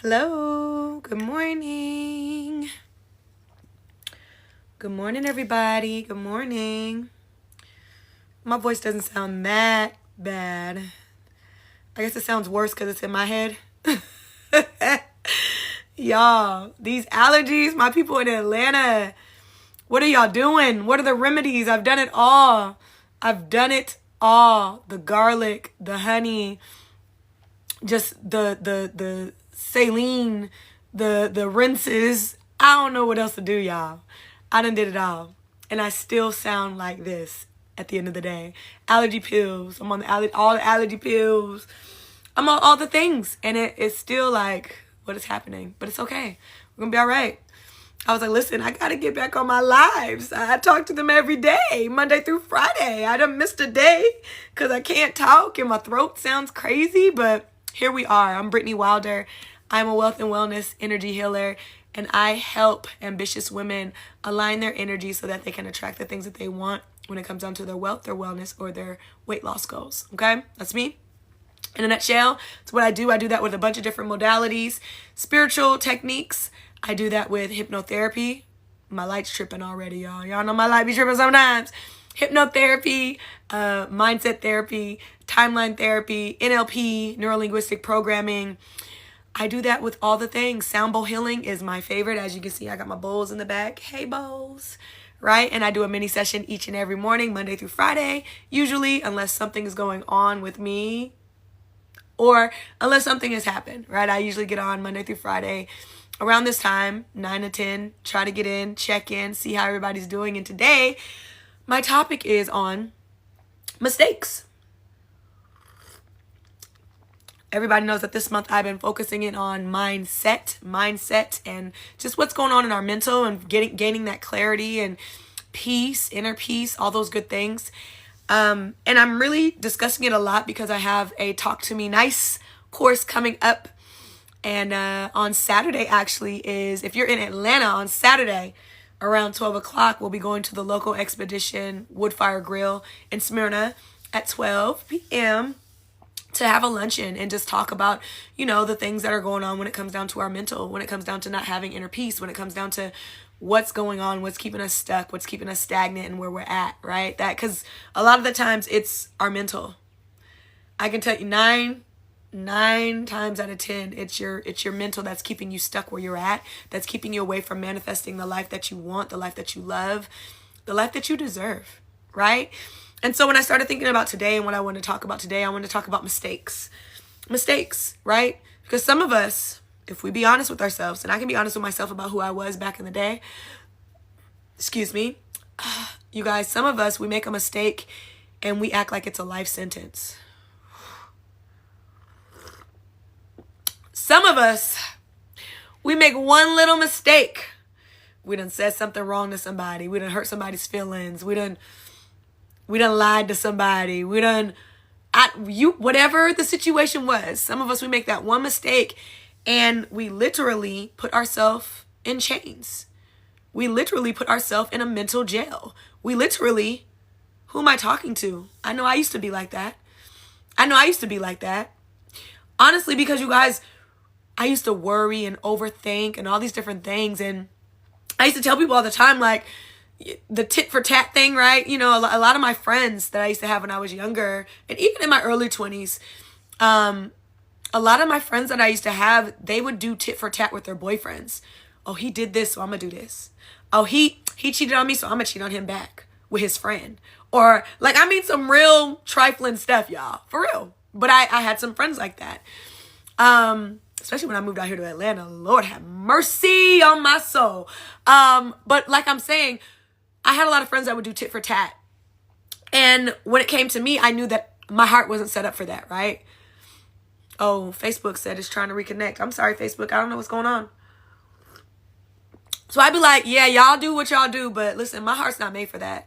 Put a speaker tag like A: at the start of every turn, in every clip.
A: Hello, good morning. Good morning, everybody. Good morning. My voice doesn't sound that bad. I guess it sounds worse because it's in my head. Y'all, these allergies, my people in Atlanta, what are y'all doing? What are the remedies? I've done it all. I've done it all. The garlic, the honey, just the saline, the rinses. I don't know what else to do, y'all. I done did it all. And I still sound like this at the end of the day. Allergy pills. I'm on all the allergy pills. I'm on all the things. And it's still like, what is happening? But it's okay. We're going to be all right. I was like, listen, I got to get back on my lives. I talk to them every day, Monday through Friday. I done missed a day because I can't talk and my throat sounds crazy. But here we are. I'm Brittany Wilder. I'm a wealth and wellness energy healer. And I help ambitious women align their energy so that they can attract the things that they want when it comes down to their wealth, their wellness, or their weight loss goals. Okay? That's me. In a nutshell, it's what I do. I do that with a bunch of different modalities, spiritual techniques. I do that with hypnotherapy. My light's tripping already, y'all. Y'all know my light be tripping sometimes. Hypnotherapy, mindset therapy, timeline therapy, NLP, neuro-linguistic programming. I do that with all the things. Sound bowl healing is my favorite. As you can see, I got my bowls in the back. Hey, bowls. Right? And I do a mini session each and every morning, Monday through Friday, usually, unless something is going on with me or unless something has happened, right? I usually get on Monday through Friday around this time, 9 to 10, try to get in, check in, see how everybody's doing. And today, my topic is on mistakes. Everybody knows that this month I've been focusing in on mindset, and just what's going on in our mental and gaining that clarity and peace, inner peace, all those good things. And I'm really discussing it a lot because I have a Talk to Me Nice course coming up. And on Saturday, actually, if you're in Atlanta on Saturday around 12 o'clock, we'll be going to the local Expedition Woodfire Grill in Smyrna at 12 p.m. to have a luncheon and just talk about, the things that are going on when it comes down to our mental, when it comes down to not having inner peace, when it comes down to what's going on, what's keeping us stuck, what's keeping us stagnant and where we're at, right? Because a lot of the times it's our mental. I can tell you nine times out of 10, it's your mental that's keeping you stuck where you're at, that's keeping you away from manifesting the life that you want, the life that you love, the life that you deserve, right? And so when I started thinking about today and what I want to talk about today, I want to talk about mistakes. Mistakes, right? Because some of us, if we be honest with ourselves, and I can be honest with myself about who I was back in the day, you guys, some of us, we make a mistake and we act like it's a life sentence. Some of us, we make one little mistake. We done said something wrong to somebody. We done hurt somebody's feelings. We done lied to somebody. Whatever the situation was. Some of us, we make that one mistake and we literally put ourselves in chains. We literally put ourselves in a mental jail. Who am I talking to? I know I used to be like that. Honestly, because you guys, I used to worry and overthink and all these different things. And I used to tell people all the time, like, the tit for tat thing, right? A lot of my friends that I used to have when I was younger, and even in my early 20s, a lot of my friends that I used to have, they would do tit for tat with their boyfriends. Oh, he did this, so I'm gonna do this. Oh, he cheated on me, so I'm gonna cheat on him back with his friend. Or, some real trifling stuff, y'all, for real. But I had some friends like that. Especially when I moved out here to Atlanta. Lord have mercy on my soul. But like I'm saying, I had a lot of friends that would do tit for tat. And when it came to me, I knew that my heart wasn't set up for that, right? Oh, Facebook said it's trying to reconnect. I'm sorry, Facebook. I don't know what's going on. So I'd be like, yeah, y'all do what y'all do, but listen, my heart's not made for that.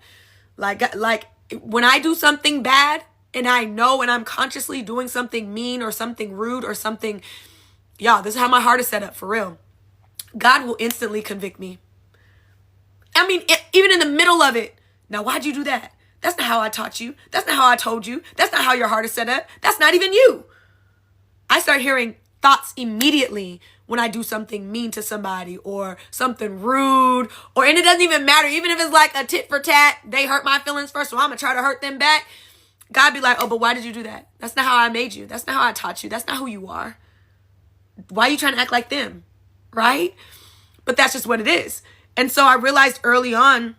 A: Like when I do something bad and I know and I'm consciously doing something mean or something rude or something, y'all, this is how my heart is set up, for real. God will instantly convict me. Even in the middle of it. Now, why'd you do that? That's not how I taught you. That's not how I told you. That's not how your heart is set up. That's not even you. I start hearing thoughts immediately when I do something mean to somebody or something rude, and it doesn't even matter. Even if it's like a tit for tat, they hurt my feelings first, so I'm going to try to hurt them back. God be like, oh, but why did you do that? That's not how I made you. That's not how I taught you. That's not who you are. Why are you trying to act like them? Right? But that's just what it is. And so I realized early on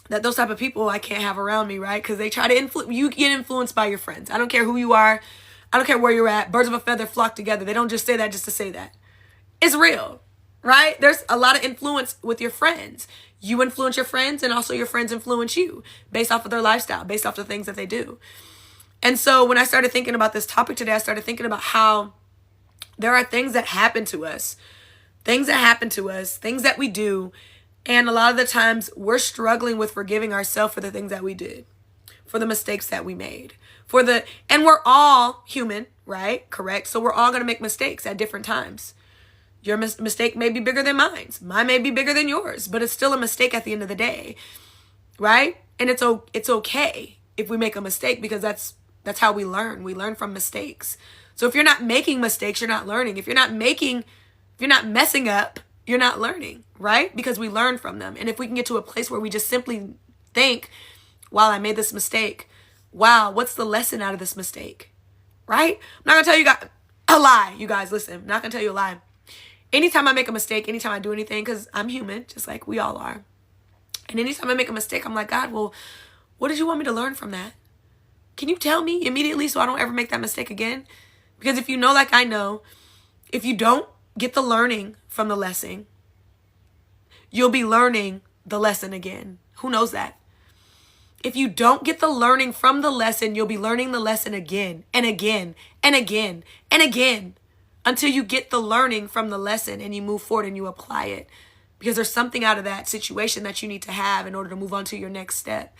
A: that those type of people I can't have around me, right? Because they try to you get influenced by your friends. I don't care who you are. I don't care where you're at. Birds of a feather flock together. They don't just say that just to say that. It's real, right? There's a lot of influence with your friends. You influence your friends, and also your friends influence you based off of their lifestyle, based off the things that they do. And so when I started thinking about this topic today, I started thinking about how there are things that happen to us, things that we do. And a lot of the times we're struggling with forgiving ourselves for the things that we did, for the mistakes that we made, and we're all human, right? Correct. So we're all going to make mistakes at different times. Your mistake may be bigger than mine. Mine may be bigger than yours, but it's still a mistake at the end of the day, right? And it's okay if we make a mistake, because that's how we learn. We learn from mistakes. So if you're not making mistakes, you're not learning. If you're not messing up, you're not learning, right? Because we learn from them. And if we can get to a place where we just simply think, wow, I made this mistake. Wow, what's the lesson out of this mistake? Right? I'm not going to tell you guys a lie. You guys, listen, I'm not going to tell you a lie. Anytime I make a mistake, anytime I do anything, because I'm human, just like we all are. And anytime I make a mistake, I'm like, God, well, what did you want me to learn from that? Can you tell me immediately so I don't ever make that mistake again? Because if you know, like I know, if you don't get the learning from the lesson, you'll be learning the lesson again. Who knows that? If you don't get the learning from the lesson, you'll be learning the lesson again and again and again and again until you get the learning from the lesson and you move forward and you apply it. Because there's something out of that situation that you need to have in order to move on to your next step.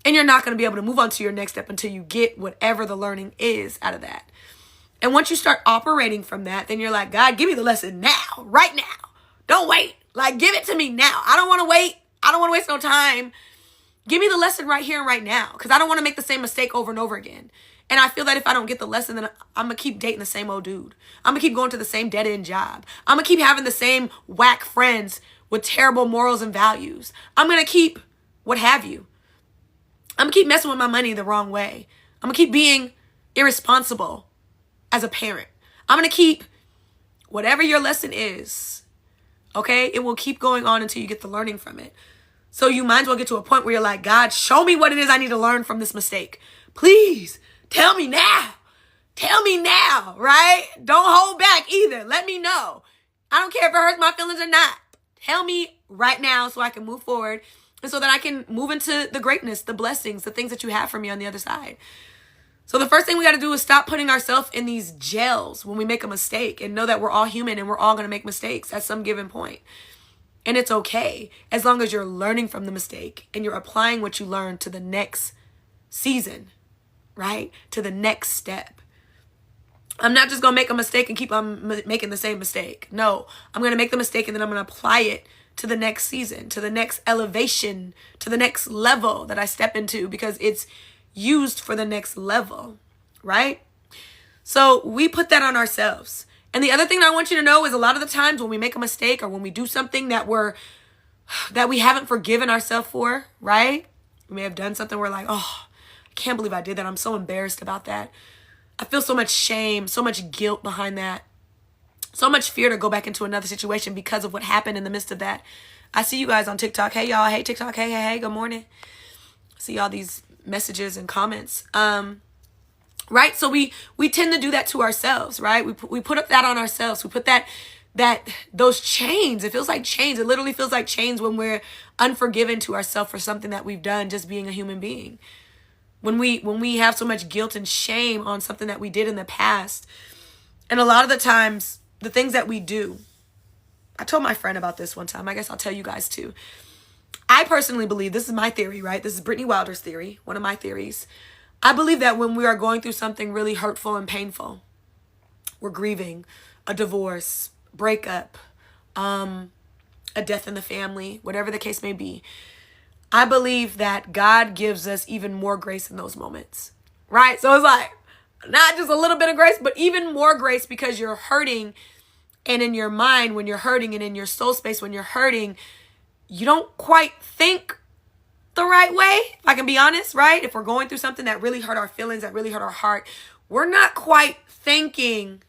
A: And you're not going to be able to move on to your next step until you get whatever the learning is out of that. And once you start operating from that, then you're like, God, give me the lesson now, right now. Don't wait. Like, give it to me now. I don't want to wait. I don't want to waste no time. Give me the lesson right here and right now, because I don't want to make the same mistake over and over again. And I feel that if I don't get the lesson, then I'm going to keep dating the same old dude. I'm going to keep going to the same dead-end job. I'm going to keep having the same whack friends with terrible morals and values. I'm going to keep what have you. I'm going to keep messing with my money the wrong way. I'm going to keep being irresponsible as a parent. I'm going to keep whatever your lesson is, okay? It will keep going on until you get the learning from it. So you might as well get to a point where you're like, God, show me what it is I need to learn from this mistake. Please, tell me now. Tell me now, right? Don't hold back either. Let me know. I don't care if it hurts my feelings or not. Tell me right now so I can move forward and so that I can move into the greatness, the blessings, the things that you have for me on the other side. So the first thing we got to do is stop putting ourselves in these jails when we make a mistake, and know that we're all human and we're all going to make mistakes at some given point. And it's okay as long as you're learning from the mistake and you're applying what you learned to the next season, right? To the next step. I'm not just going to make a mistake and keep on making the same mistake. No, I'm going to make the mistake and then I'm going to apply it to the next season, to the next elevation, to the next level that I step into, because it's used for the next level, right? So we put that on ourselves. And the other thing that I want you to know is a lot of the times when we make a mistake or when we do something that we haven't forgiven ourselves for, right? We may have done something we're like, oh, I can't believe I did that. I'm so embarrassed about that. I feel so much shame, so much guilt behind that. So much fear to go back into another situation because of what happened in the midst of that. I see you guys on TikTok. Hey, y'all. Hey, TikTok. Hey. Good morning. I see all these messages and comments. Right? So we tend to do that to ourselves, right? We put up that on ourselves. We put those chains. It feels like chains. It literally feels like chains when we're unforgiven to ourselves for something that we've done, just being a human being. When we have so much guilt and shame on something that we did in the past. And a lot of the times, the things that we do, I told my friend about this one time. I guess I'll tell you guys too. I personally believe, this is my theory, right? This is Brittany Wilder's theory, one of my theories. I believe that when we are going through something really hurtful and painful, we're grieving a divorce, breakup, a death in the family, whatever the case may be, I believe that God gives us even more grace in those moments, right? So it's like, not just a little bit of grace, but even more grace, because you're hurting And in your mind, when you're hurting, and in your soul space, when you're hurting, you don't quite think the right way, if I can be honest, right? If we're going through something that really hurt our feelings, that really hurt our heart, we're not quite thinking.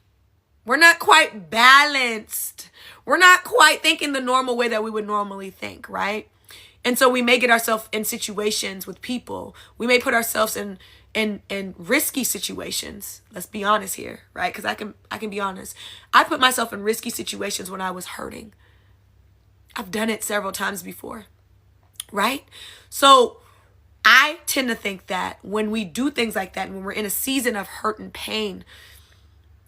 A: We're not quite balanced. We're not quite thinking the normal way that we would normally think, right? And so we may get ourselves in situations with people. We may put ourselves in risky situations. Let's be honest here, right? Because I can be honest. I put myself in risky situations when I was hurting. I've done it several times before, right? So I tend to think that when we do things like that, when we're in a season of hurt and pain,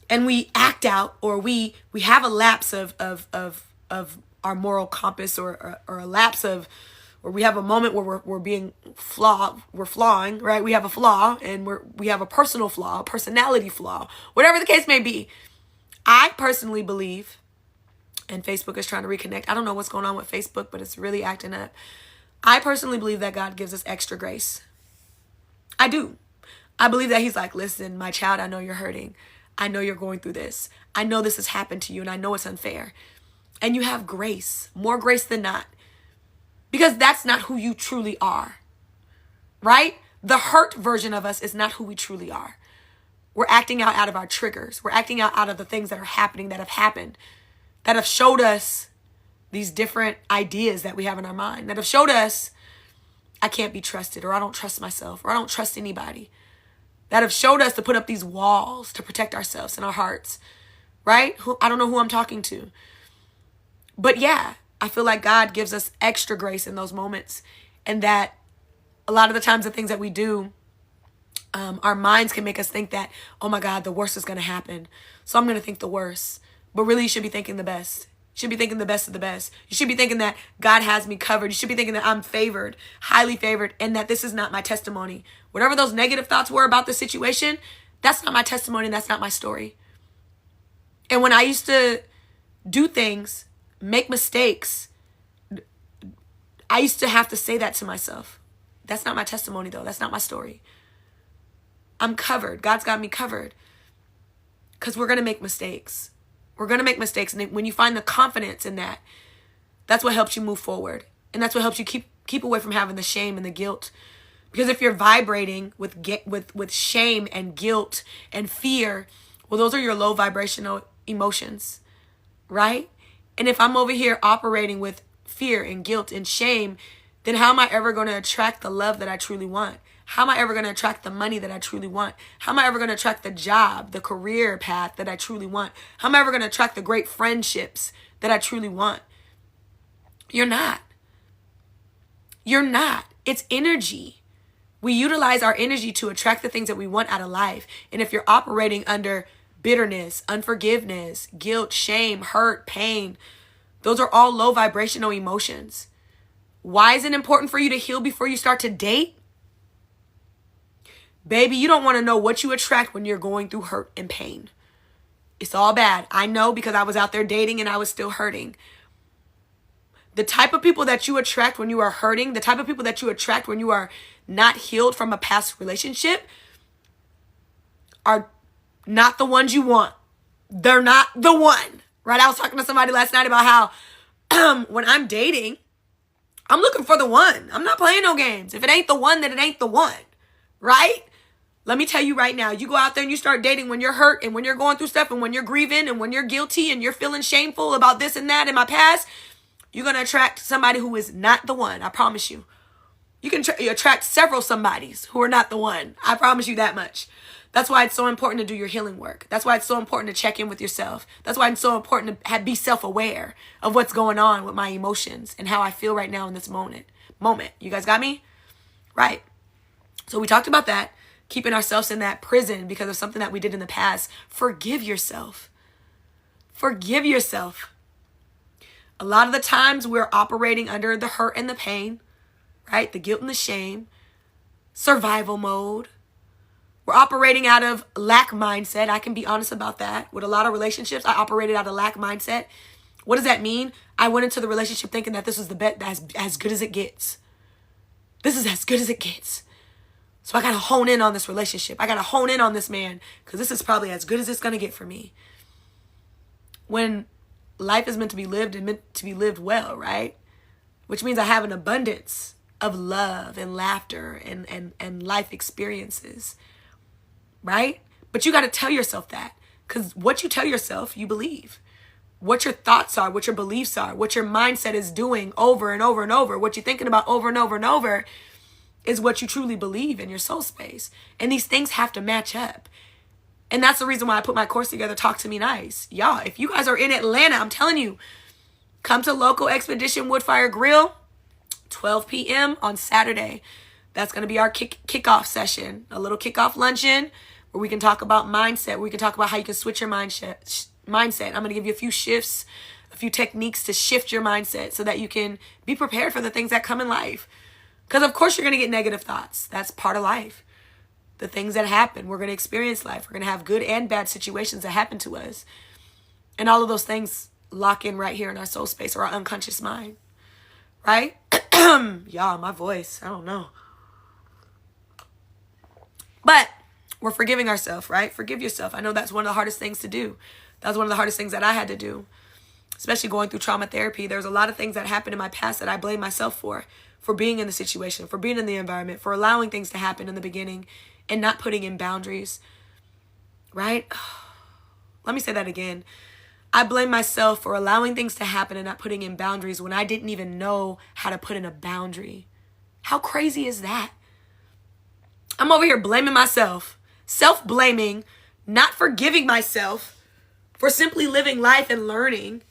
A: and we act out, or we have a lapse of our moral compass, or a lapse of, or we have a moment where we're being flawed, we're flawing, right? We have a flaw, and we have a personal flaw, a personality flaw, whatever the case may be. I personally believe, and Facebook is trying to reconnect. I don't know what's going on with Facebook, but it's really acting up. I personally believe that God gives us extra grace. I do. I believe that he's like, listen, my child, I know you're hurting. I know you're going through this. I know this has happened to you, and I know it's unfair. And you have grace, more grace than not. Because that's not who you truly are, right? The hurt version of us is not who we truly are. We're acting out of our triggers. We're acting out of the things that are happening, that have happened, that have showed us these different ideas that we have in our mind, that have showed us I can't be trusted, or I don't trust myself, or I don't trust anybody, that have showed us to put up these walls to protect ourselves and our hearts, right? I don't know who I'm talking to. But yeah, I feel like God gives us extra grace in those moments, and that a lot of the times the things that we do, our minds can make us think that, oh my God, the worst is going to happen, so I'm going to think the worst. But really, you should be thinking the best. You should be thinking the best of the best. You should be thinking that God has me covered. You should be thinking that I'm favored, highly favored, and that this is not my testimony. Whatever those negative thoughts were about the situation, that's not my testimony, and that's not my story. And when I used to do things, make mistakes, I used to have to say that to myself. That's not my testimony, though. That's not my story. I'm covered. God's got me covered. Because we're going to make mistakes. We're going to make mistakes. And when you find the confidence in that, that's what helps you move forward. And that's what helps you keep away from having the shame and the guilt. Because if you're vibrating with shame and guilt and fear, well, those are your low vibrational emotions, right? And if I'm over here operating with fear and guilt and shame, then how am I ever going to attract the love that I truly want? How am I ever going to attract the money that I truly want? How am I ever going to attract the job, the career path that I truly want? How am I ever going to attract the great friendships that I truly want? You're not. You're not. It's energy. We utilize our energy to attract the things that we want out of life. And if you're operating under bitterness, unforgiveness, guilt, shame, hurt, pain, those are all low vibrational emotions. Why is it important for you to heal before you start to date? Baby, you don't want to know what you attract when you're going through hurt and pain. It's all bad. I know, because I was out there dating and I was still hurting. The type of people that you attract when you are hurting, the type of people that you attract when you are not healed from a past relationship, are not the ones you want. They're not the one, right? I was talking to somebody last night about how when I'm dating, I'm looking for the one. I'm not playing no games. If it ain't the one, then it ain't the one, right? Let me tell you right now, you go out there and you start dating when you're hurt and when you're going through stuff and when you're grieving and when you're guilty and you're feeling shameful about this and that in my past, you're going to attract somebody who is not the one. I promise you. You can attract several somebodies who are not the one. I promise you that much. That's why it's so important to do your healing work. That's why it's so important to check in with yourself. That's why it's so important to be self-aware of what's going on with my emotions and how I feel right now in this moment. You guys got me? Right. So we talked about that. Keeping ourselves in that prison because of something that we did in the past. Forgive yourself. Forgive yourself. A lot of the times we're operating under the hurt and the pain, right? The guilt and the shame. Survival mode. We're operating out of lack mindset. I can be honest about that. With a lot of relationships, I operated out of lack mindset. What does that mean? I went into the relationship thinking that this was the best, as good as it gets. This is as good as it gets. So I got to hone in on this relationship. I got to hone in on this man because this is probably as good as it's going to get for me. When life is meant to be lived and meant to be lived well, right? Which means I have an abundance of love and laughter and life experiences, right? But you got to tell yourself that, because what you tell yourself, you believe. What your thoughts are, what your beliefs are, what your mindset is doing over and over and over, what you're thinking about over and over and over is what you truly believe in your soul space. And these things have to match up. And that's the reason why I put my course together, Talk to Me Nice. Y'all, if you guys are in Atlanta, I'm telling you, come to Local Expedition Woodfire Grill, 12 p.m. on Saturday. That's going to be our kickoff session, a little kickoff luncheon where we can talk about mindset, where we can talk about how you can switch your mindset. I'm going to give you a few shifts, a few techniques to shift your mindset so that you can be prepared for the things that come in life. Because of course you're going to get negative thoughts. That's part of life. The things that happen, we're going to experience life. We're going to have good and bad situations that happen to us. And all of those things lock in right here in our soul space or our unconscious mind. Right? Y'all, my voice, I don't know. But we're forgiving ourselves, right? Forgive yourself. I know that's one of the hardest things to do. That was one of the hardest things that I had to do, especially going through trauma therapy. There's a lot of things that happened in my past that I blame myself for being in the situation, for being in the environment, for allowing things to happen in the beginning and not putting in boundaries, right? Let me say that again. I blame myself for allowing things to happen and not putting in boundaries when I didn't even know how to put in a boundary. How crazy is that? I'm over here blaming myself, self-blaming, not forgiving myself for simply living life and learning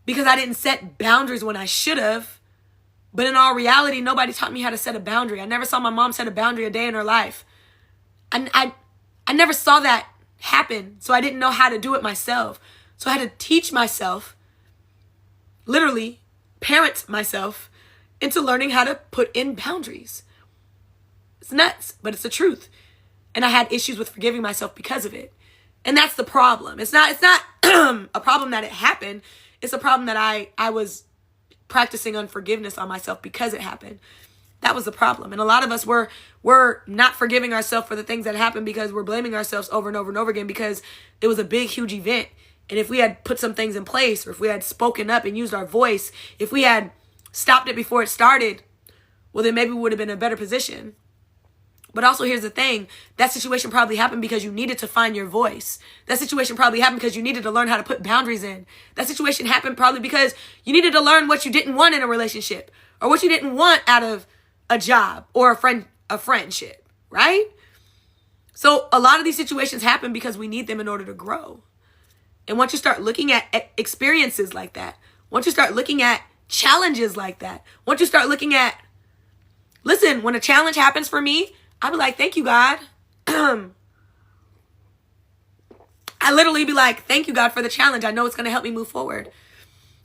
A: because I didn't set boundaries when I should have. But in all reality, nobody taught me how to set a boundary. I never saw my mom set a boundary a day in her life. I never saw that happen, so I didn't know how to do it myself. So I had to teach myself, literally parent myself into learning how to put in boundaries. It's nuts, but it's the truth. And I had issues with forgiving myself because of it. And that's the problem. It's not a problem that it happened. It's a problem that I was practicing unforgiveness on myself because it happened. That was the problem. And a lot of us we're not forgiving ourselves for the things that happened because we're blaming ourselves over and over and over again because it was a big, huge event. And if we had put some things in place, or if we had spoken up and used our voice, if we had stopped it before it started, well, then maybe we would have been in a better position. But also, here's the thing. That situation probably happened because you needed to find your voice. That situation probably happened because you needed to learn how to put boundaries in. That situation happened probably because you needed to learn what you didn't want in a relationship or what you didn't want out of a job or a friendship, right? So a lot of these situations happen because we need them in order to grow. And once you start looking at experiences like that, once you start looking at challenges like that, once you start looking at, listen, when a challenge happens for me, I'd be like, thank you, God. I literally be like, thank you, God, for the challenge. I know it's going to help me move forward.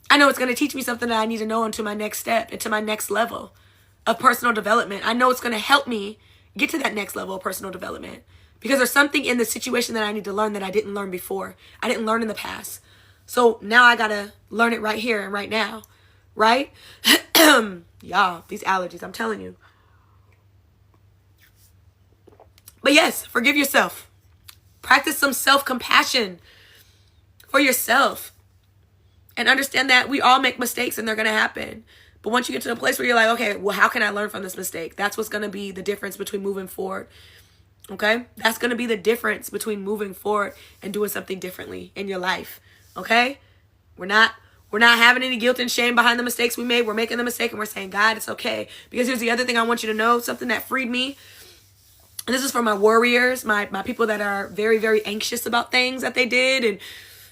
A: I know it's going to teach me something that I need to know into my next step, into my next level of personal development. I know it's going to help me get to that next level of personal development because there's something in the situation that I need to learn that I didn't learn before. I didn't learn in the past. So now I got to learn it right here and right now, right? Y'all, these allergies, I'm telling you. But yes, forgive yourself. Practice some self-compassion for yourself. And understand that we all make mistakes and they're going to happen. But once you get to a place where you're like, okay, well, how can I learn from this mistake? That's what's going to be the difference between moving forward. Okay? That's going to be the difference between moving forward and doing something differently in your life. Okay? We're not having any guilt and shame behind the mistakes we made. We're making the mistake and we're saying, God, it's okay. Because here's the other thing I want you to know, something that freed me. And this is for my warriors, my people that are very, very anxious about things that they did and,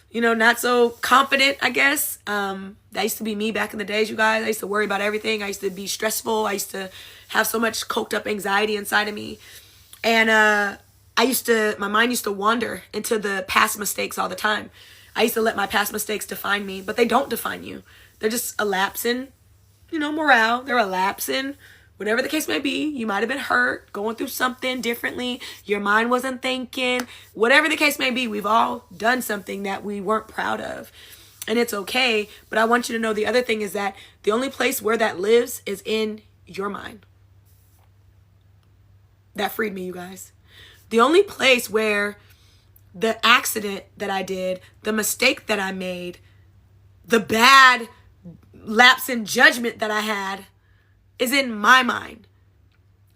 A: you know, not so confident, I guess. That used to be me back in the days, you guys. I used to worry about everything. I used to be stressful. I used to have so much coked up anxiety inside of me. And my mind used to wander into the past mistakes all the time. I used to let my past mistakes define me, but they don't define you. They're just a lapse in, morale. They're a lapse in whatever the case may be. You might have been hurt, going through something differently. Your mind wasn't thinking. Whatever the case may be, we've all done something that we weren't proud of. And it's okay. But I want you to know the other thing is that the only place where that lives is in your mind. That freed me, you guys. The only place where the accident that I did, the mistake that I made, the bad lapse in judgment that I had is in my mind.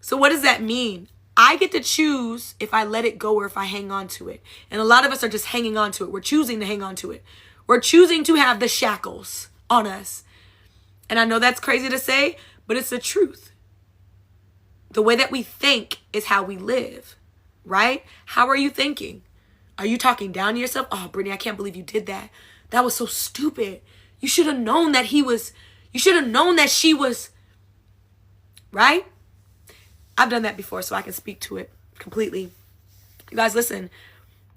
A: So what does that mean? I get to choose if I let it go or if I hang on to it. And a lot of us are just hanging on to it. We're choosing to hang on to it. We're choosing to have the shackles on us. And I know that's crazy to say, but it's the truth. The way that we think is how we live, right? How are you thinking? Are you talking down to yourself? Oh, Brittany, I can't believe you did that. That was so stupid. You should have known that you should have known that she was, right? I've done that before, so I can speak to it completely. You guys, listen,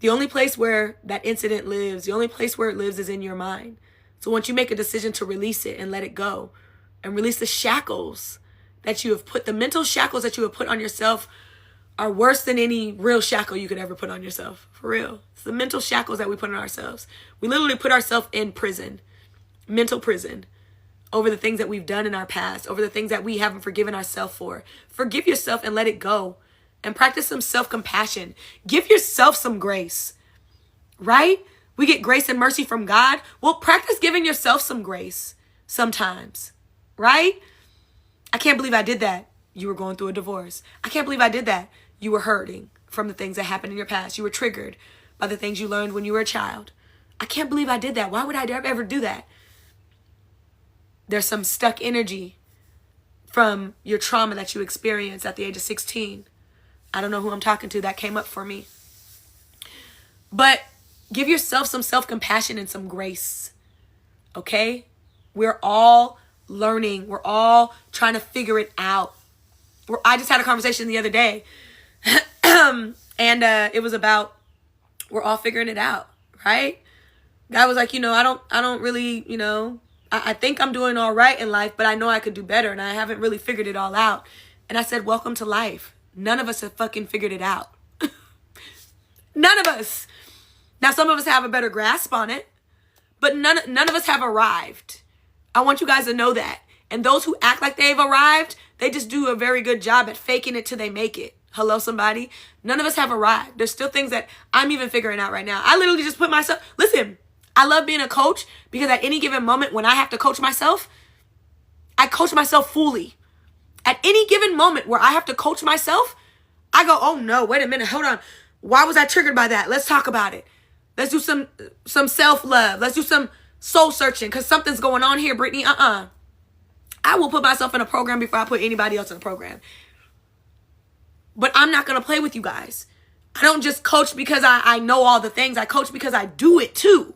A: the only place where that incident lives, the only place where it lives is in your mind. So once you make a decision to release it and let it go and release the shackles that you have put, the mental shackles that you have put on yourself are worse than any real shackle you could ever put on yourself. For real. It's the mental shackles that we put on ourselves. We literally put ourselves in prison, mental prison, over the things that we've done in our past, over the things that we haven't forgiven ourselves for. Forgive yourself and let it go. And practice some self-compassion. Give yourself some grace, right? We get grace and mercy from God. Well, practice giving yourself some grace sometimes, right? I can't believe I did that. You were going through a divorce. I can't believe I did that. You were hurting from the things that happened in your past. You were triggered by the things you learned when you were a child. I can't believe I did that. Why would I ever do that? There's some stuck energy from your trauma that you experienced at the age of 16. I don't know who I'm talking to. That came up for me. But give yourself some self-compassion and some grace. Okay? We're all learning. We're all trying to figure it out. I just had a conversation the other day. And it was about we're all figuring it out, right? Guy was like, I don't really, I think I'm doing all right in life, but I know I could do better, and I haven't really figured it all out. And I said, welcome to life. None of us have fucking figured it out. None of us. Now, some of us have a better grasp on it, but none of us have arrived. I want you guys to know that. And those who act like they've arrived, they just do a very good job at faking it till they make it. Hello, somebody. None of us have arrived. There's still things that I'm even figuring out right now. I literally just put myself, listen, I love being a coach because at any given moment when I have to coach myself, I coach myself fully. At any given moment where I have to coach myself, I go, oh no, wait a minute, hold on. Why was I triggered by that? Let's talk about it. Let's do some self-love. Let's do some soul searching because something's going on here, Brittany. I will put myself in a program before I put anybody else in a program. But I'm not going to play with you guys. I don't just coach because I know all the things. I coach because I do it too.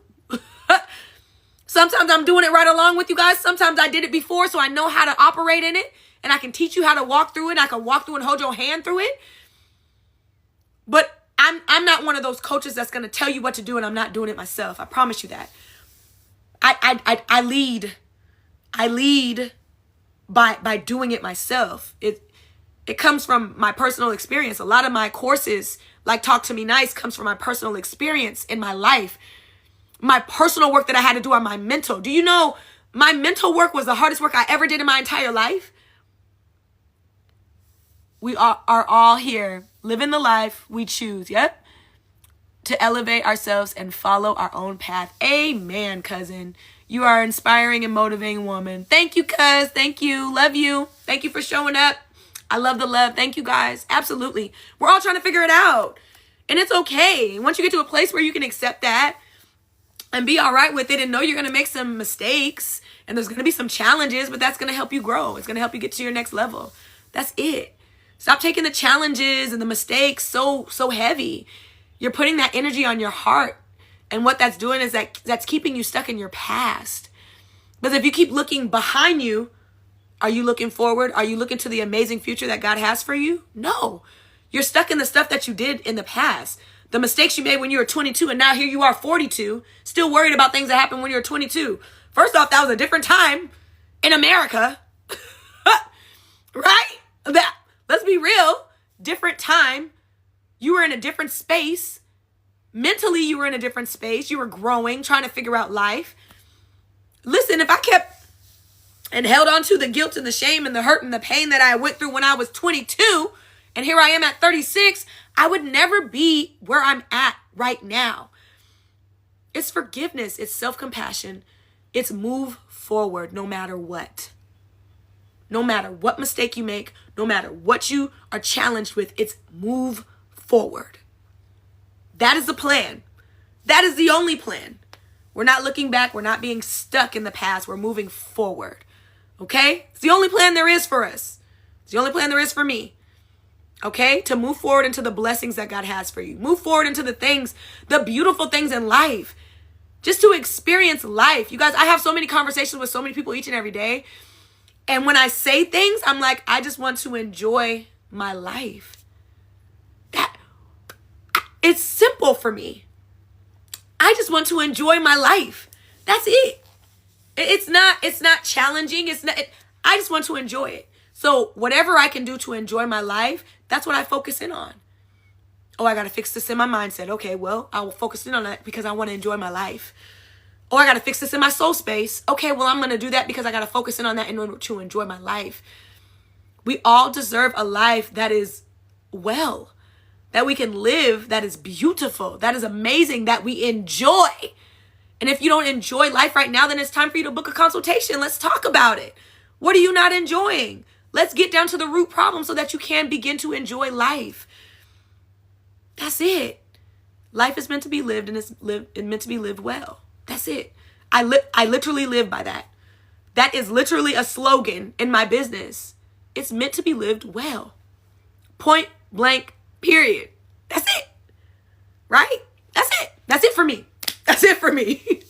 A: Sometimes I'm doing it right along with you guys. Sometimes I did it before, so I know how to operate in it. And I can teach you how to walk through it. I can walk through and hold your hand through it. But I'm not one of those coaches that's going to tell you what to do and I'm not doing it myself. I promise you that. I lead. I lead by doing it myself. It comes from my personal experience. A lot of my courses, like Talk to Me Nice, comes from my personal experience in my life. My personal work that I had to do on my mental. Do you know my mental work was the hardest work I ever did in my entire life? We are all here living the life we choose, yep, to elevate ourselves and follow our own path. Amen, cousin. You are an inspiring and motivating woman. Thank you, cuz. Thank you. Love you. Thank you for showing up. I love the love. Thank you, guys. Absolutely. We're all trying to figure it out. And it's okay. Once you get to a place where you can accept that and be all right with it and know you're going to make some mistakes and there's going to be some challenges, but that's going to help you grow. It's going to help you get to your next level. That's it. Stop taking the challenges and the mistakes so heavy. You're putting that energy on your heart. And what that's doing is that's keeping you stuck in your past. Because if you keep looking behind you, are you looking forward? Are you looking to the amazing future that God has for you? No. You're stuck in the stuff that you did in the past. The mistakes you made when you were 22 and now here you are 42, still worried about things that happened when you were 22. First off, that was a different time in America. Right? Let's be real. Different time. You were in a different space. Mentally, you were in a different space. You were growing, trying to figure out life. Listen, if I kept and held on to the guilt and the shame and the hurt and the pain that I went through when I was 22, and here I am at 36, I would never be where I'm at right now. It's forgiveness. It's self-compassion. It's move forward no matter what. No matter what mistake you make, no matter what you are challenged with, it's move forward. That is the plan. That is the only plan. We're not looking back. We're not being stuck in the past. We're moving forward. Okay? It's the only plan there is for us. It's the only plan there is for me. Okay? To move forward into the blessings that God has for you. Move forward into the things, the beautiful things in life. Just to experience life. You guys, I have so many conversations with so many people each and every day. And when I say things, I'm like, I just want to enjoy my life. It's simple for me. I just want to enjoy my life. That's it. It's not challenging. I just want to enjoy it. So whatever I can do to enjoy my life, that's what I focus in on. Oh, I got to fix this in my mindset. Okay, well, I will focus in on that because I want to enjoy my life. Oh, I got to fix this in my soul space. Okay, well, I'm going to do that because I got to focus in on that in order to enjoy my life. We all deserve a life that is well, that we can live, that is beautiful, that is amazing, that we enjoy. And if you don't enjoy life right now, then it's time for you to book a consultation. Let's talk about it. What are you not enjoying? Let's get down to the root problem so that you can begin to enjoy life. That's it. Life is meant to be lived, and it's meant to be lived well. That's it. I literally live by that. That is literally a slogan in my business. It's meant to be lived well. Point blank, period. That's it. Right? That's it. That's it for me. That's it for me.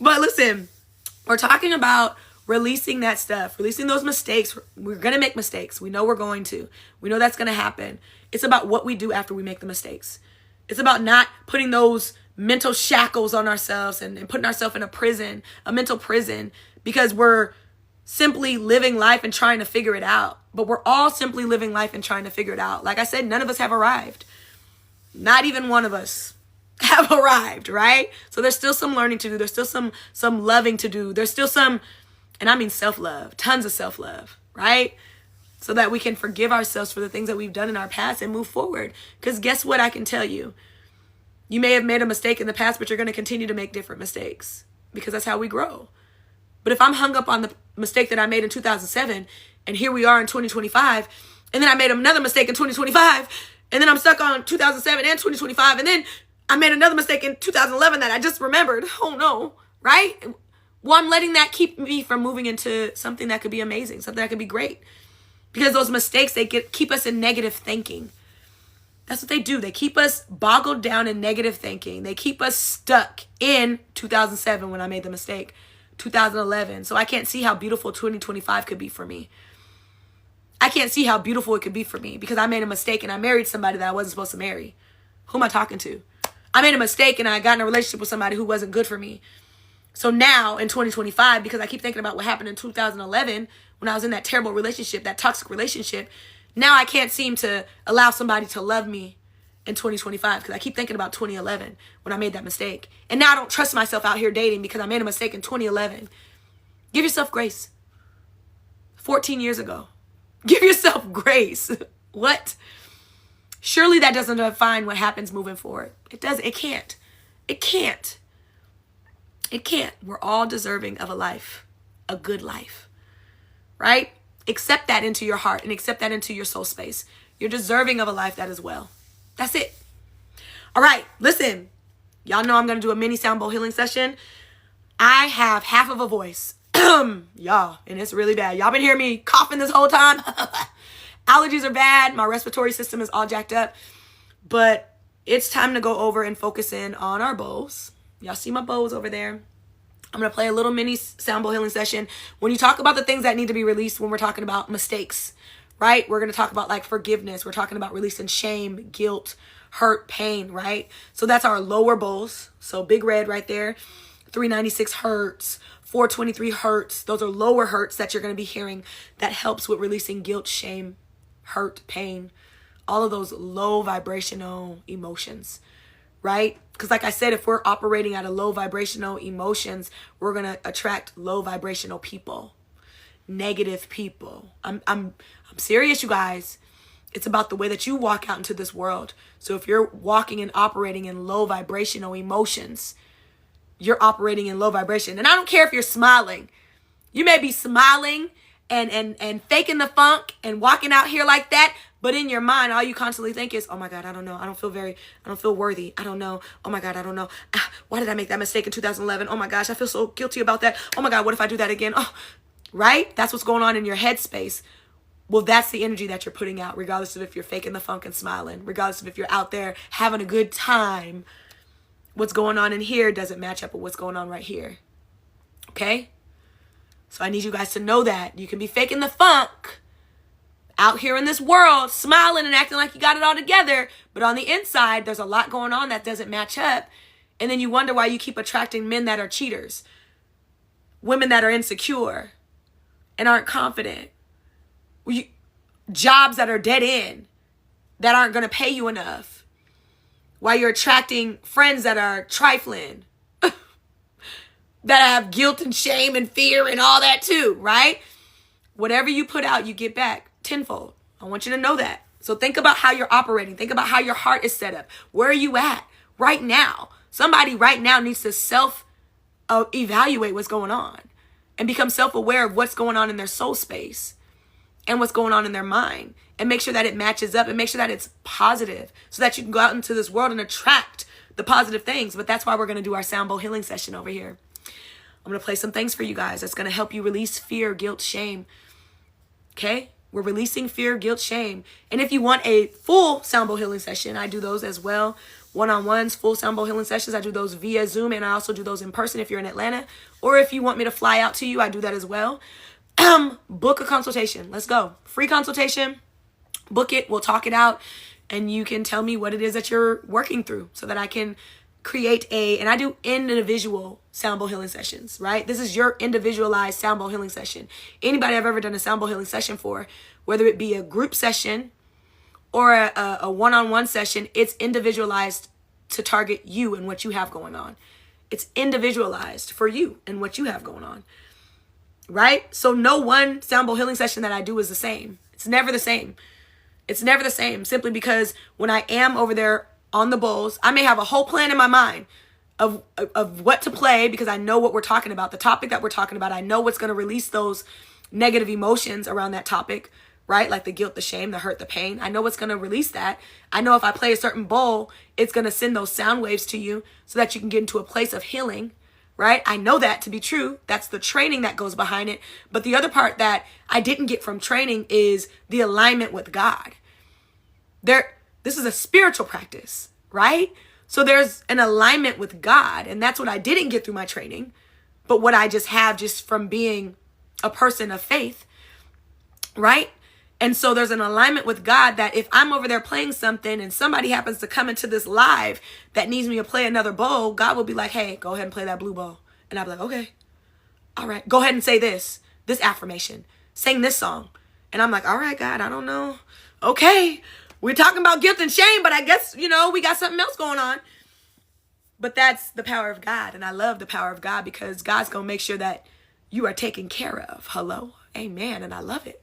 A: But listen, we're talking about releasing that stuff, releasing those mistakes. We're going to make mistakes. We know we're going to. We know that's going to happen. It's about what we do after we make the mistakes. It's about not putting those mental shackles on ourselves and putting ourselves in a mental prison, because we're simply living life and trying to figure it out. But we're all simply living life and trying to figure it out. Like I said, none of us have arrived. Not even one of us have arrived, right? So there's still some learning to do. There's still some loving to do. There's still some, and I mean self-love, tons of self-love, right? So that we can forgive ourselves for the things that we've done in our past and move forward. Because guess what I can tell you? You may have made a mistake in the past, but you're going to continue to make different mistakes because that's how we grow. But if I'm hung up on the mistake that I made in 2007, and here we are in 2025, and then I made another mistake in 2025, and then I'm stuck on 2007 and 2025, and then I made another mistake in 2011 that I just remembered. Oh no, right? Well, I'm letting that keep me from moving into something that could be amazing, something that could be great. Because those mistakes, they keep us in negative thinking. That's what they do. They keep us boggled down in negative thinking. They keep us stuck in 2007 when I made the mistake, 2011. So I can't see how beautiful 2025 could be for me. I can't see how beautiful it could be for me because I made a mistake and I married somebody that I wasn't supposed to marry. Who am I talking to? I made a mistake and I got in a relationship with somebody who wasn't good for me. So now in 2025, because I keep thinking about what happened in 2011 when I was in that terrible relationship, that toxic relationship, now I can't seem to allow somebody to love me in 2025 because I keep thinking about 2011 when I made that mistake. And now I don't trust myself out here dating because I made a mistake in 2011. Give yourself grace. 14 years ago. Give yourself grace. What? Surely that doesn't define what happens moving forward. It doesn't. It can't. It can't. It can't. We're all deserving of a life, a good life, right? Accept that into your heart and accept that into your soul space. You're deserving of a life that is well. That's it. All right, listen. Y'all know I'm going to do a mini sound bowl healing session. I have half of a voice. Y'all, and it's really bad. Y'all been hearing me coughing this whole time. Allergies are bad. My respiratory system is all jacked up. But it's time to go over and focus in on our bowls. Y'all see my bowls over there? I'm going to play a little mini sound bowl healing session. When you talk about the things that need to be released when we're talking about mistakes, right? We're going to talk about like forgiveness. We're talking about releasing shame, guilt, hurt, pain, right? So that's our lower bowls. So big red right there. 396 hertz, 423 hertz. Those are lower hertz that you're going to be hearing that helps with releasing guilt, shame, hurt, pain, all of those low vibrational emotions, right? Because like I said, if we're operating at a low vibrational emotions, we're going to attract low vibrational people, negative people. I'm serious, you guys. It's about the way that you walk out into this world. So if you're walking and operating in low vibrational emotions, you're operating in low vibration. And I don't care if you're smiling. You may be smiling and faking the funk and walking out here like that, but in your mind, all you constantly think is, oh my God, I don't know. I don't feel worthy. I don't know. Oh my God, I don't know. Why did I make that mistake in 2011? Oh my gosh, I feel so guilty about that. Oh my God, what if I do that again? Oh, right? That's what's going on in your headspace. Well, that's the energy that you're putting out, regardless of if you're faking the funk and smiling, regardless of if you're out there having a good time. What's going on in here doesn't match up with what's going on right here. Okay? So I need you guys to know that. You can be faking the funk out here in this world, smiling and acting like you got it all together, but on the inside, there's a lot going on that doesn't match up. And then you wonder why you keep attracting men that are cheaters, women that are insecure and aren't confident, jobs that are dead end, that aren't going to pay you enough, while you're attracting friends that are trifling, that have guilt and shame and fear and all that too, right? Whatever you put out, you get back tenfold. I want you to know that. So think about how you're operating. Think about how your heart is set up. Where are you at right now? Somebody right now needs to evaluate what's going on and become self-aware of what's going on in their soul space and what's going on in their mind, and make sure that it matches up and make sure that it's positive so that you can go out into this world and attract the positive things. But that's why we're going to do our sound bowl healing session over here. I'm going to play some things for you guys that's going to help you release fear, guilt, shame. Okay? We're releasing fear, guilt, shame. And if you want a full sound bowl healing session, I do those as well. One-on-ones, full sound bowl healing sessions. I do those via Zoom, and I also do those in person if you're in Atlanta. Or if you want me to fly out to you, I do that as well. Book a consultation. Let's go. Free consultation. Book it. We'll talk it out. And you can tell me what it is that you're working through so that I can create and I do individual sound bowl healing sessions, right? This is your individualized sound bowl healing session. Anybody I've ever done a sound bowl healing session for, whether it be a group session or a one-on-one session, it's individualized to target you and what you have going on. It's individualized for you and what you have going on. Right? So no one sound bowl healing session that I do is the same. It's never the same. It's never the same, simply because when I am over there on the bowls, I may have a whole plan in my mind of what to play, because I know what we're talking about, the topic that we're talking about. I know what's going to release those negative emotions around that topic, right? Like the guilt, the shame, the hurt, the pain. I know what's going to release that. I know if I play a certain bowl, it's going to send those sound waves to you so that you can get into a place of healing. Right? I know that to be true. That's the training that goes behind it. But the other part that I didn't get from training is the alignment with God. This is a spiritual practice, right? So there's an alignment with God, and that's what I didn't get through my training, but what I just have just from being a person of faith, right? And so there's an alignment with God that if I'm over there playing something and somebody happens to come into this live that needs me to play another bowl, God will be like, hey, go ahead and play that blue bowl. And I'll be like, okay, all right, go ahead and say this affirmation, sing this song. And I'm like, all right, God, I don't know. Okay, we're talking about guilt and shame, but I guess, we got something else going on. But that's the power of God. And I love the power of God because God's going to make sure that you are taken care of. Hello? Amen. And I love it.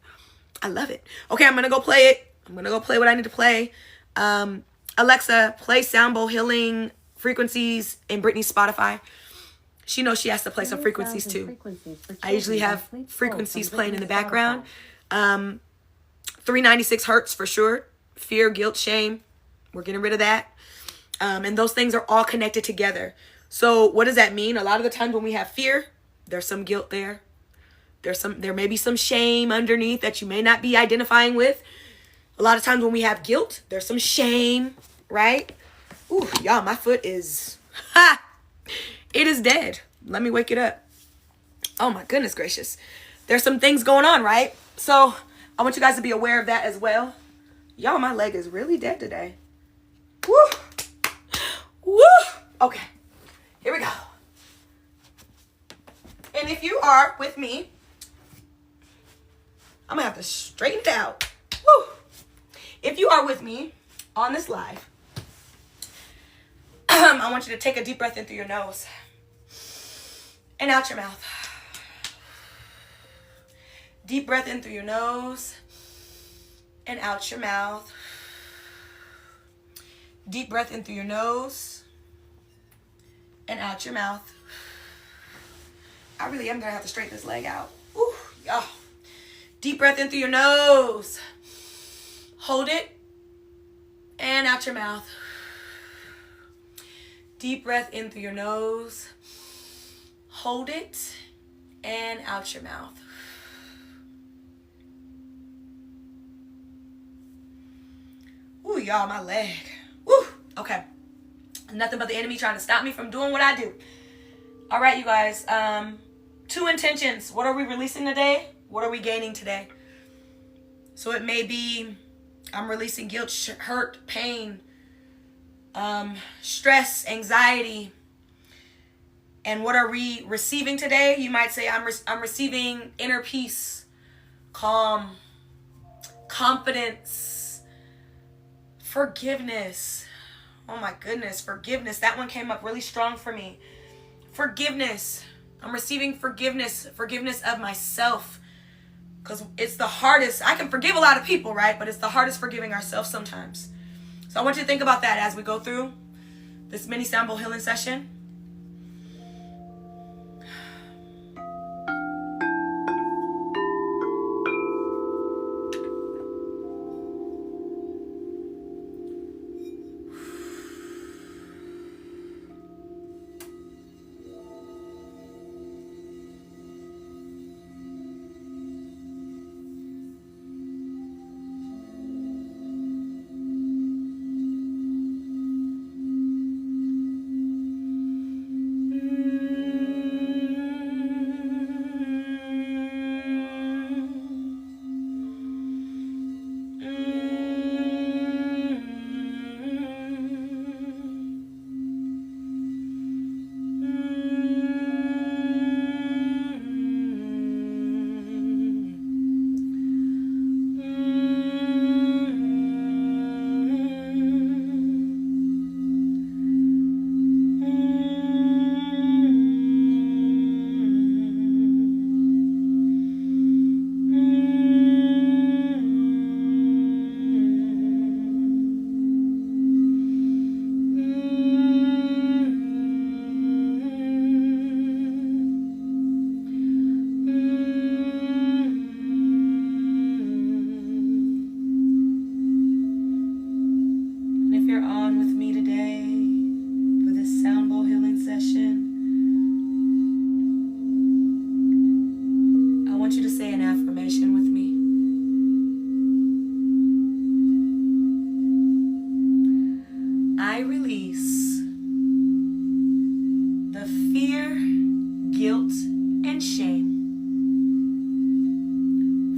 A: I love it. Okay, I'm going to go play it. I'm going to go play what I need to play. Alexa, play sound bowl healing frequencies in Brittany's Spotify. She knows she has to play some frequencies too. I usually have frequencies playing in the background. 396 hertz for sure. Fear, guilt, shame. We're getting rid of that. And those things are all connected together. So what does that mean? A lot of the times when we have fear, there's some guilt there. There may be some shame underneath that you may not be identifying with. A lot of times when we have guilt, there's some shame, right? Ooh, y'all, my foot is, it is dead. Let me wake it up. Oh my goodness gracious. There's some things going on, right? So I want you guys to be aware of that as well. Y'all, my leg is really dead today. Woo! Woo! Okay, here we go. And if you are with me, I'm gonna have to straighten it out. Woo! If you are with me on this live, I want you to take a deep breath in through your nose and out your mouth. Deep breath in through your nose and out your mouth. Deep breath in through your nose and out your mouth. I really am going to have to straighten this leg out. Ooh, yeah. Deep breath in through your nose. Hold it and out your mouth. Deep breath in through your nose. Hold it and out your mouth. Ooh, y'all, my leg. Woo, okay. Nothing but the enemy trying to stop me from doing what I do. All right, you guys. 2 intentions. What are we releasing today? What are we gaining today? So it may be I'm releasing guilt, hurt, pain, stress, anxiety. And what are we receiving today? You might say I'm receiving inner peace, calm, confidence, forgiveness. Oh my goodness, forgiveness. That one came up really strong for me. Forgiveness. I'm receiving forgiveness of myself. Because it's the hardest. I can forgive a lot of people, right? But it's the hardest forgiving ourselves sometimes. So I want you to think about that as we go through this mini sound bowl healing session.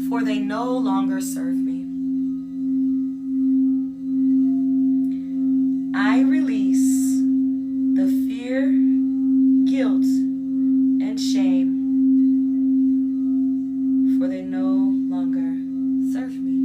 A: For they no longer serve me. I release the fear, guilt, and shame, for they no longer serve me.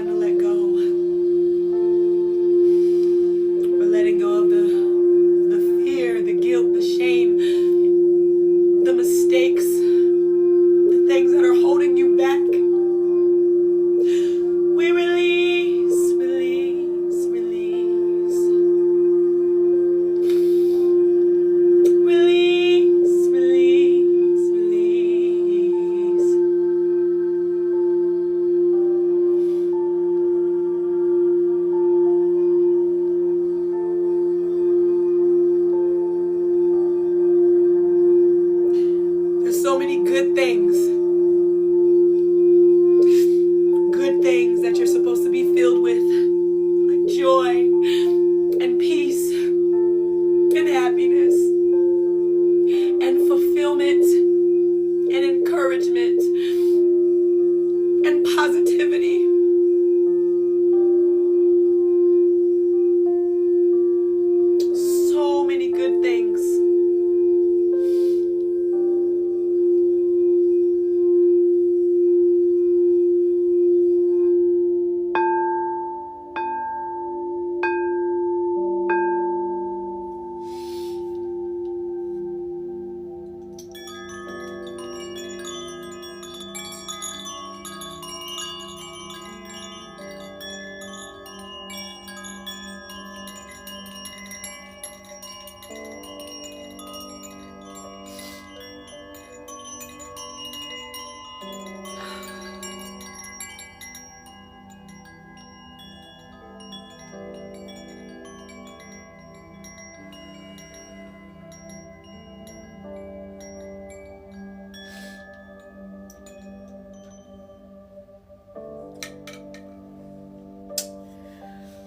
A: time to let go. We're letting go of the fear, the guilt, the shame, the mistakes, the things that are holding you back. We release, release, release. Release, release, release. There's so many good things. Good things that you're supposed to be filled with, like joy and peace and happiness and fulfillment and encouragement and positivity. So many good things.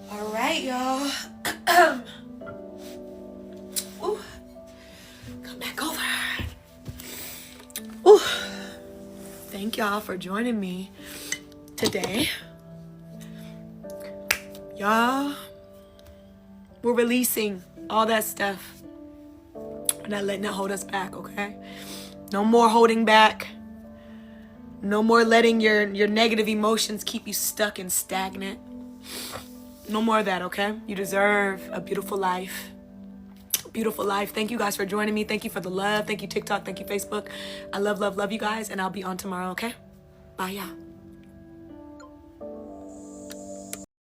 A: All right, y'all. Ooh. Come back over. Ooh. Thank y'all for joining me today. Y'all, we're releasing all that stuff. We're not letting it hold us back, okay? No more holding back. No more letting your negative emotions keep you stuck and stagnant. No more of that, okay? You deserve a beautiful life. Beautiful life. Thank you guys for joining me. Thank you for the love. Thank you, TikTok. Thank you, Facebook. I love, love, love you guys. And I'll be on tomorrow, okay? Bye, y'all.